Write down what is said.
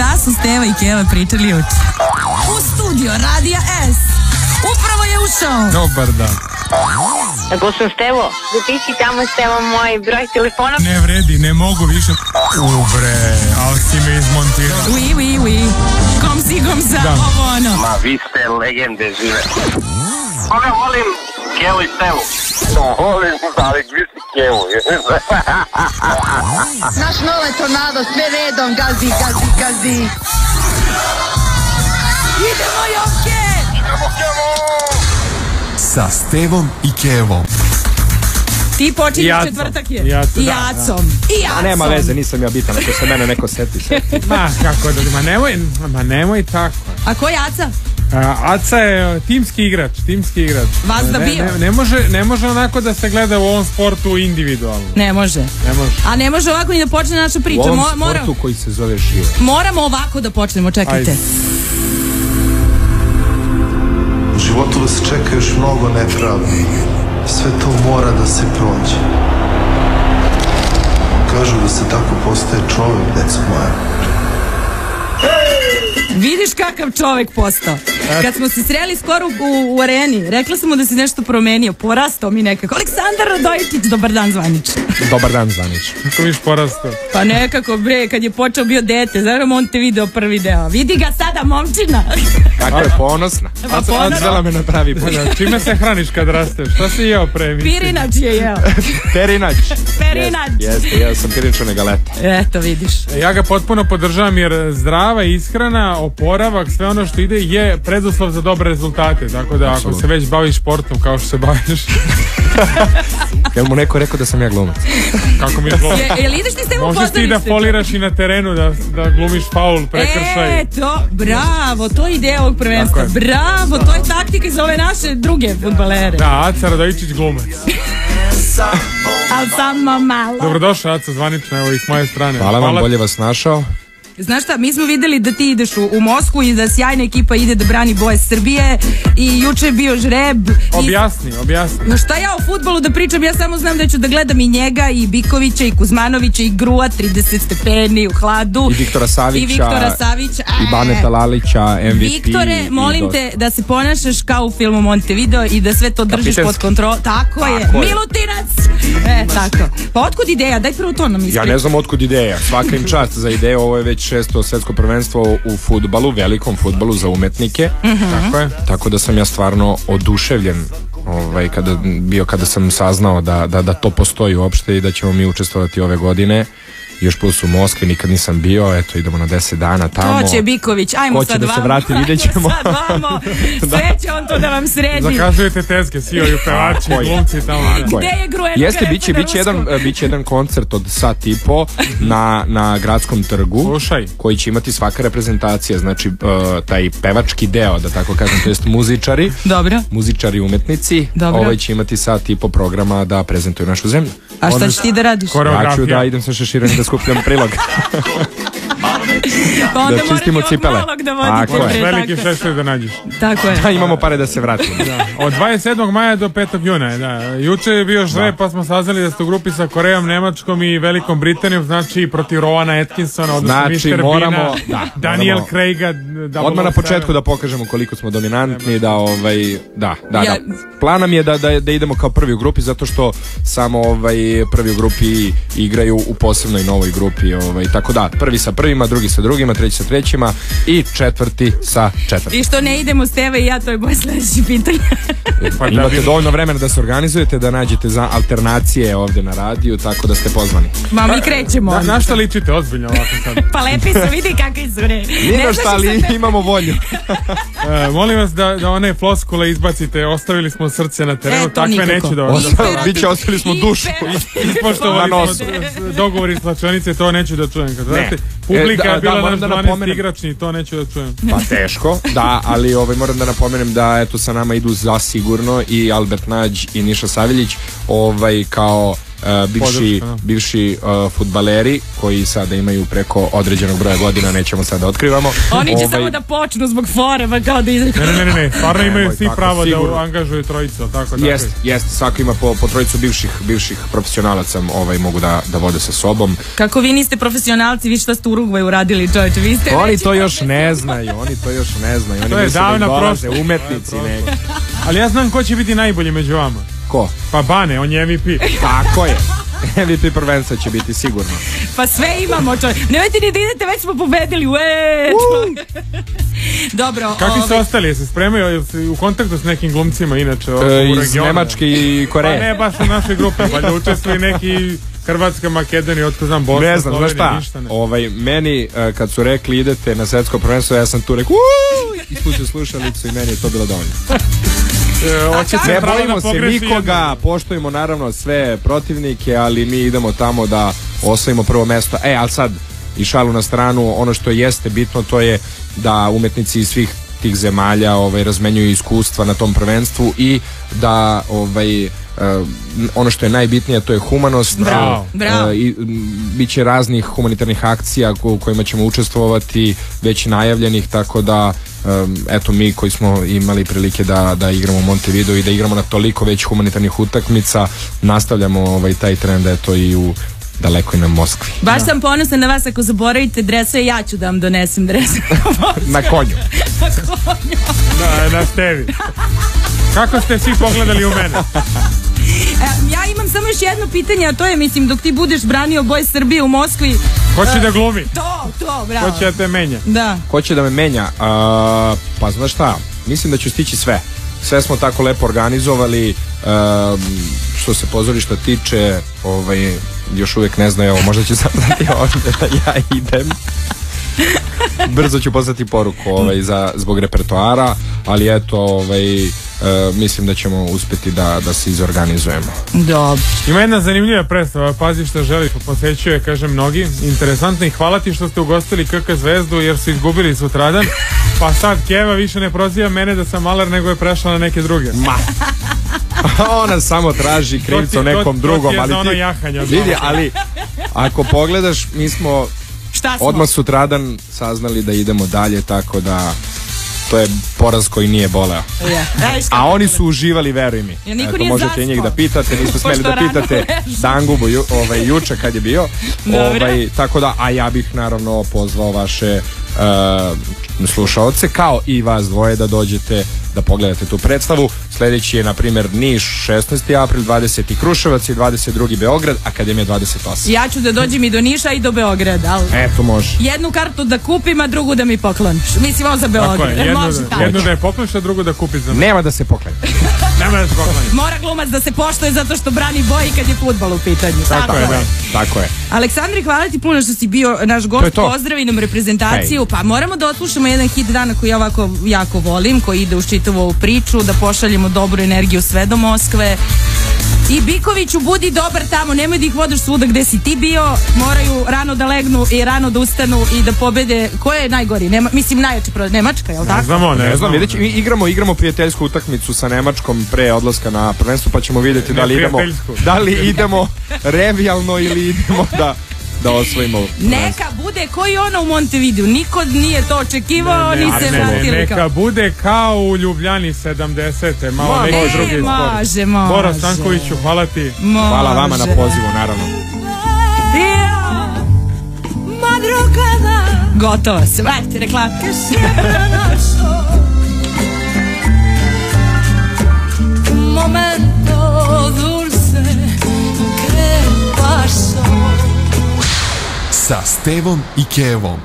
Šta su Steva i Keva pričali juče? U studio Radija S upravo je ušao. Dobar dan. Ako sam Stevo, zapiši tamo Stevo moj broj telefona. Ne vredi, ne mogu više. Ubre, ali si me izmontirao. Oui. Kom sa, ovo ono. Ma vi ste legende žive. Ona volim Kevu i Stevu. Volim, ali vi ste Kevu. Naš nove tornado sve redom gazi. Idemo Jovke! Sa Stevom i Kevom. Ti počinješ četvrtak je. I Jacom. A nema veze, nisam ja bitan, ako se mene neko seti. Ma, kako da, ma nemoj tako. A ko je Aca? Aca je timski igrač. Vas da bio? Ne može onako da se gleda u ovom sportu individualno. Ne može. A ne može ovako ni da počne naša priča. U ovom sportu koji se zove život. Moramo ovako da počnemo, čekajte. U životu vas čeka još mnogo nepravdi. Sve to mora da se prođe. Kažu da se tako postaje čovjek, deco moja. Vidiš kakav čovjek postao. Kad smo se sreli skoro u areni, rekla sam mu da si nešto promenio, porastao mi nekako. Aleksandar Radojičić, dobar dan Zvanić. Dobar dan Zvanić. Kako viš porastao? Pa nekako bre, kad je počeo bio dete, zavrlo on te video prvi deo. Vidi ga sada momčina. Kako je ponosna. Odzela me na pravi put. Čime se hraniš kad rasteš? Šta si jeo pre emisije? Pirinač je jeo. Perinač. Jeste, jeo sam pirinčane galete. Eto vidiš. Ja ga potpuno podržavam jer zdrava ishrana, oporavak, sve ono što ide je preduslov za dobre rezultate. Tako da ako se već baviš športom kao što se baviš. Jel mu neko rekao da sam ja glumac? Kako mi je glumac? Jel ideš ti s tebom možeš ti da foliraš i na terenu, da glumiš faul, prekršaj. Eto, bravo, to je ideja ovog prvenstva. Bravo, to je taktika za ove naše druge fudbalere. Da, Aca Radojičić glumac. Al samo malo. Dobrodošao Aca, zvanično, evo i s moje strane. Hvala vam, bolje vas našao. Znaš šta, mi smo vidjeli da ti ideš u Moskvu i da sjajna ekipa ide da brani boje Srbije i juče je bio žreb. Objasni. No šta ja o fudbalu da pričam, ja samo znam da ću da gledam i njega i Bikovića i Kuzmanovića i Grua 30 stepeni u hladu. I Viktora Savića. I Baneta Lalića, MVP. Viktore, molim te da se ponašaš kao u filmu Montevideo i da sve to držiš pod kontrolom. Tako je. Milutinac! Tako. Pa otkud ideja? Daj prvo to nam ispričaj. Ja ne znam otkud ideja. Svaka im čast za ideju. Ovo je već 6. svjetsko prvenstvo u fudbalu, velikom fudbalu za umetnike. Tako je. Tako da sam ja stvarno oduševljen kada sam saznao da to postoji uopšte i da ćemo mi učestvovati ove godine. Još plus u Moskvi, nikad nisam bio, eto idemo na 10 dana tamo. To će Biković, ajmo sad vamo. Ko će da se vrati, vidjet ćemo. Sve će on to da vam sredi. Zakazujete tezke, svi ovi pevači, glumci tamo. Gde je Gruena? Jeste, biće jedan koncert od sat i po na gradskom trgu. Slušaj. Koji će imati svaka reprezentacija, znači taj pevački deo, da tako kažem, to jest muzičari. Dobro. Muzičari umetnici. Ovaj će imati sat i po programa da prezentuju našu zemlju. A šta ćeš ti da radiš? Ja ću da idem sa šeširom da skupljam prilog. Pa onda da čistimo cipele. Veliki šešir da nađeš. Tako je. Da, imamo pare da se vratimo. Od 27. maja do 5. juna. Juče je bio žreb, pa smo saznali da ste u grupi sa Korejom, Nemačkom i Velikom Britanijom, znači protiv Rowana Atkinsona, odnosno Mr. moramo, Daniel Craiga. Odmah na početku da pokažemo koliko smo dominantni, da. Plan nam je da idemo kao prvi u grupi, zato što samo prvi u grupi igraju u posebnoj novoj grupi, tako da, prvi sa prvima, drugi sa drugima, treći sa trećima i četvrti sa četvrtima. I što ne idemo s tebe i ja, to je moje sljedeće pitanje. Imate dovoljno vremena da se organizujete, da nađete za alternacije ovdje na radiju, tako da ste pozvani. Ma mi krećemo. Na šta ličite ozbiljno ovako sad? Pa lepi su, vidi kakvi su. Nije na šta, ali imamo volju. Molim vas da one floskule izbacite, ostavili smo srce na terenu, takve neću da Biće ostavili smo dušu. Ispoštovali smo dogovori s slačionice, to neću da čujem. Publika je bila naš 12 igračni, to neću da čujem. Pa teško, da, ali moram da napomenem da eto sa nama idu zasigurno i Albert Nađ i Niša Saviljić kao bivši fudbaleri koji sada imaju preko određenog broja godina, nećemo sada otkrivamo. Oni će samo da počnu zbog fore, pa kao da izađu. Ne, stvarno imaju svi pravo da angažuju trojicu, tako? Jeste, svako ima po trojicu bivših profesionalaca mogu da vode sa sobom. Kako vi niste profesionalci, vi šta ste u Urugvaju radili, čovječe, vi ste... Oni to još ne znaju, oni misle da dolaze umetnici neki. Ali ja znam ko će biti najbolji među vama. Ko? Pa Bane, on je MVP. Tako je. MVP prvenstva će biti sigurno. Pa sve imamo, nemojte ni da idete, već smo pobedili. Dobro. Kakvi su ostali? Se spremaju u kontaktu s nekim glumcima inače u regionu? Iz Nemačke i Koreje. Pa ne, baš u našoj grupi. Pa učestvuju neki Hrvatska, Makedonija, otko znam, Bosna, ne znam, Slovenija, ništa. Meni, kad su rekli idete na svetsko prvenstvo, ja sam tu rekao ispustio slušalicu i meni je to bilo dovoljno. Ne bojimo se nikoga, poštujemo naravno sve protivnike, ali mi idemo tamo da osvojimo prvo mesto. Ali sad, i šalu na stranu, ono što jeste bitno to je da umetnici iz svih tih zemalja razmenjuju iskustva na tom prvenstvu i da ono što je najbitnije to je humanost. Bravo. I biće raznih humanitarnih akcija u kojima ćemo učestvovati, već najavljenih, tako da eto mi koji smo imali prilike da igramo u Montevideo i da igramo na toliko već humanitarnih utakmica, nastavljamo taj trend eto i u daleko i na Moskvi. Baš sam ponosna na vas, ako zaboravite dresove, ja ću da vam donesem dresove. Na konju. Na stevi. Kako ste svi pogledali u mene? Ja imam samo još jedno pitanje, a to je, mislim, dok ti budeš branio boj Srbije u Moskvi... Ko će da glumi? To, bravo. Ko će da te menja? Da. Ko će da me menja? Pa znaš šta, mislim da ću stići sve. Sve smo tako lepo organizovali, što se pozorišta tiče, još uvijek ne znaju, možda će saznati ovdje da ja idem. Brzo ću poslati poruku zbog repertoara, ali eto, mislim da ćemo uspjeti da se izorganizujemo. Dobro. Ima jedna zanimljiva predstava, Pazi šta želiš, posećuje, kaže mnogi, interesantno, i hvala ti što ste ugostili KK Zvezdu jer su izgubili sutradan, pa sad Keva više ne proziva mene da sam malar, nego je prešla na neke druge. Ona samo traži krivcu nekom drugom, ali vidi, ali ako pogledaš, mi smo odmah sutradan saznali da idemo dalje, tako da to je poraz koji nije boleo. A oni su uživali, veruj mi. Eto, možete i njih da pitate, nismo smeli da pitate Dangubu juče kad je bio. Tako da, a ja bih naravno pozvao vaše slušaoce, kao i vas dvoje, da dođete da pogledate tu predstavu. Sljedeći je, na primjer, Niš 16. april, 20. Kruševac i 22. Beograd, Akademija 28. Ja ću da dođem i do Niša i do Beograda. Eto, može. Jednu kartu da kupim, a drugu da mi pokloniš. Mislim, ovo za Beograd. Jednu da je pokloniš, a drugu da kupiš za me. Nema da se pokloni. Nema da se pokloni. Mora glumac da se poštuje zato što brani boji kad je fudbal u pitanju. Tako je. Aleksandri, hvala ti puno što si bio naš gost. Pozdravi nam reprezentaciju. Pa moramo da odslušamo jedan hit dana koji ja ovako jako volim, koji ide u čitavu ovu priču, da pošaljemo dobru energiju sve do Moskve. I Bikoviću, budi dobar tamo, nemoj da ih vodiš svuda gde si ti bio, moraju rano da legnu i rano da ustanu i da pobede. Ko je najgori? Mislim, najjači Nemačka, jel tako? Ne znam, vidjet ćemo, igramo prijateljsku utakmicu sa Nemačkom pre odlaska na prvenstvo, pa ćemo vidjeti da li idemo revijalno ili idemo da osvojimo. Neka bude koji ona u Montevideo, niko nije to očekivao, ni se vratili. Neka bude kao u Ljubljani 70. Malo neki drugi sport. Može. Bora Stankoviću, hvala ti. Hvala vama na pozivu, naravno. Gotovo se, vratite reklamke. Momento dulce que pasó. Sa Stevom i Kevom.